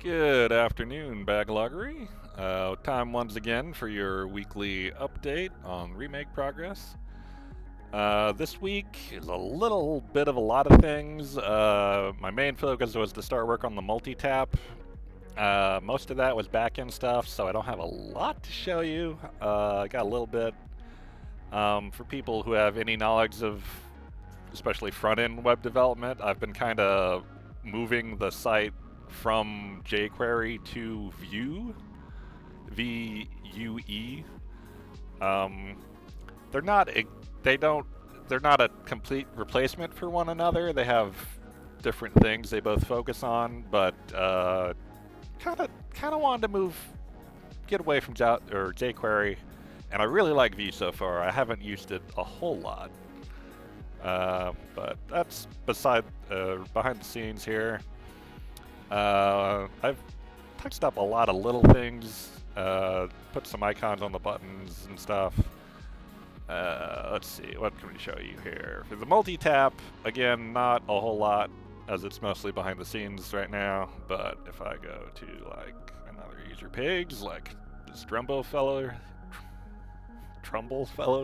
Good afternoon, Backloggery. Time once again for your weekly update on remake progress. This week is a little bit of a lot of things. My main focus was to start work on the multitap. Most of that was back-end stuff, so I don't have a lot to show you. I got a little bit. For people who have any knowledge of especially front-end web development, I've been kind of moving the site from jQuery to Vue, V-U-E. They're not they're not a complete replacement for one another. They have different things they both focus on, but kind of wanted to get away from jQuery, and I really like Vue so far. I haven't used it a whole lot, but that's behind the scenes here. I've touched up a lot of little things, put some icons on the buttons and stuff. Let's see, what can we show you here? For the multi-tap, again, not a whole lot, as it's mostly behind the scenes right now, but if I go to, like, another user page, like this Trumbull fellow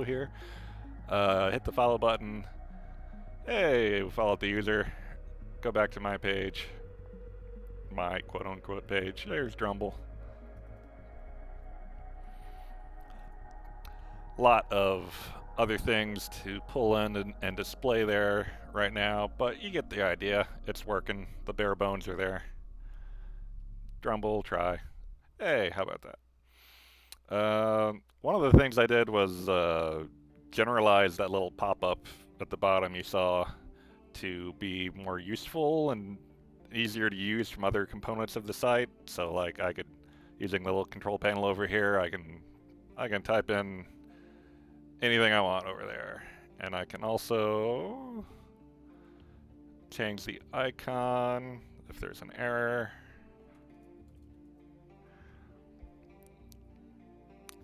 here, hit the follow button, hey, we followed the user, go back to my page, my quote-unquote page. There's Drumble. A lot of other things to pull in and display there right now, but you get the idea. It's working. The bare bones are there. Drumble, try. Hey, how about that? One of the things I did was generalize that little pop-up at the bottom you saw to be more useful and easier to use from other components of the site. So like using the little control panel over here, I can type in anything I want over there. And I can also change the icon if there's an error.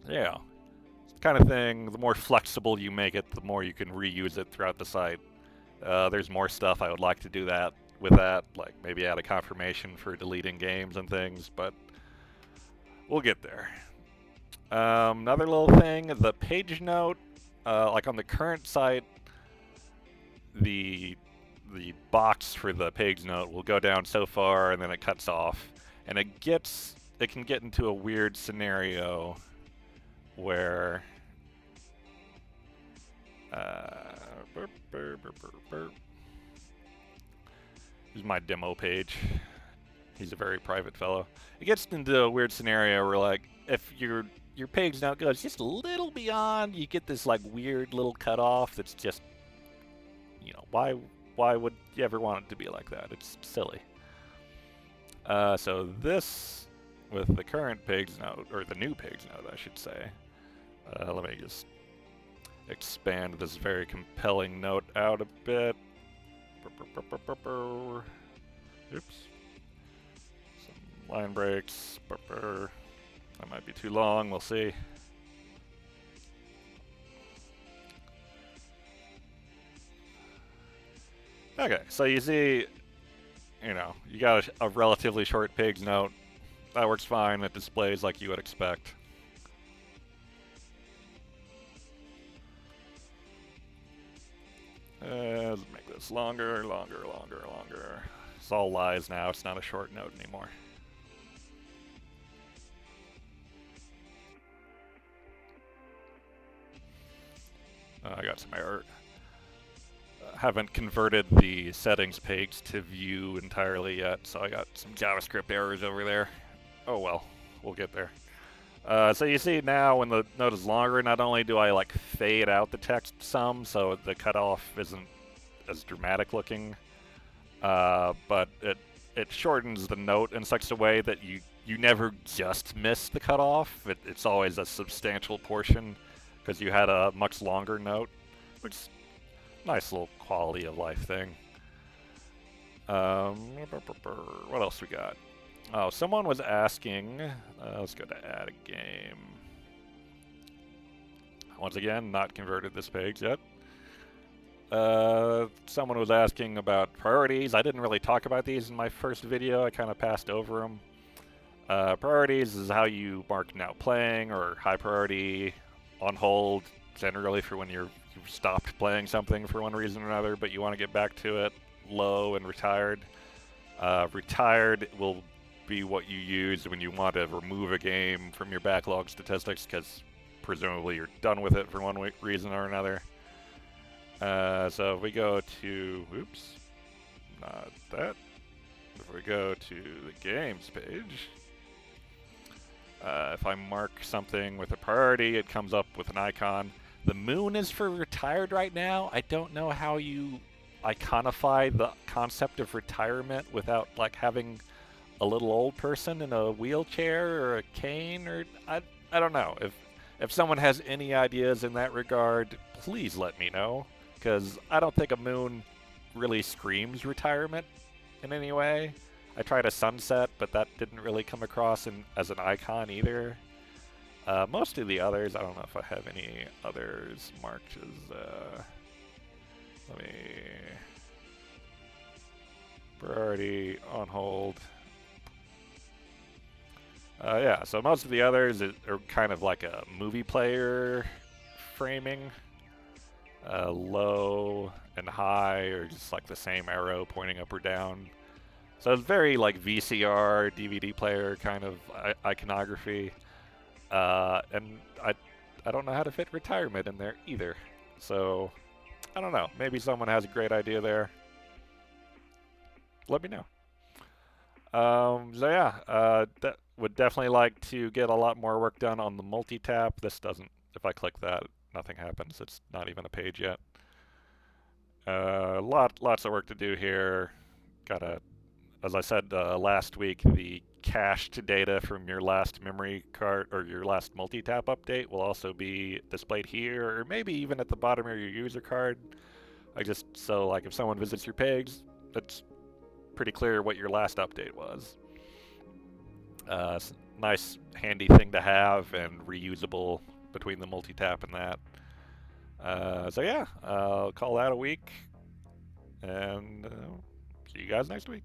Yeah, kind of thing. The more flexible you make it, the more you can reuse it throughout the site. There's more stuff I would like to do with that, like maybe add a confirmation for deleting games and things, but we'll get there. Another little thing, the page note, like on the current site, the box for the page note will go down so far and then it cuts off, and it can get into a weird scenario where here's my demo page. He's a very private fellow. It gets into a weird scenario where, like, if your page now goes just a little beyond, you get this like weird little cutoff that's just, you know, why would you ever want it to be like that? It's silly. So this, with the current page note, or the new page note, I should say. Let me just expand this very compelling note out a bit. Oops. Some line breaks. That might be too long, we'll see. Okay, so you see, you know, you got a relatively short page note. That works fine, it displays like you would expect. Let's make this longer. It's all lies now, it's not a short note anymore. I got some error. Haven't converted the settings page to Vue entirely yet, so I got some JavaScript errors over there. Oh well, we'll get there. So you see now when the note is longer, not only do I like fade out the text some, so the cutoff isn't as dramatic looking, but it shortens the note in such a way that you never just miss the cutoff. It's always a substantial portion because you had a much longer note, which is a nice little quality of life thing. What else we got? Oh, someone was asking, let's go to add a game. Once again, not converted this page yet. Someone was asking about priorities. I didn't really talk about these in my first video. I kind of passed over them. Priorities is how you mark now playing, or high priority, on hold, generally for when you've stopped playing something for one reason or another, but you want to get back to it. Low and retired. Retired will be what you use when you want to remove a game from your backlog statistics, because presumably you're done with it for one reason or another. So if we go to, oops, not that. If we go to the games page, if I mark something with a priority, it comes up with an icon. The moon is for retired right now. I don't know how you iconify the concept of retirement without like having a little old person in a wheelchair or a cane, or I don't know. If someone has any ideas in that regard, please let me know, because I don't think a moon really screams retirement in any way. I tried a sunset, but that didn't really come across as an icon either. Most of the others, I don't know if I have any others marked as, let me, priority, on hold. Yeah, so most of the others are kind of like a movie player framing. Low and high are just like the same arrow pointing up or down. So it's very like VCR, DVD player kind of iconography. And I don't know how to fit retirement in there either. So I don't know. Maybe someone has a great idea there. Let me know. So yeah, would definitely like to get a lot more work done on the multitap. This doesn't, if I click that, nothing happens. It's not even a page yet. Lots of work to do here. Gotta, as I said last week, the cached data from your last memory card or your last multitap update will also be displayed here, or maybe even at the bottom of your user card. So like if someone visits your page, it's pretty clear what your last update was. Nice, handy thing to have and reusable between the multitap and that. So yeah, I'll call that a week, and see you guys next week.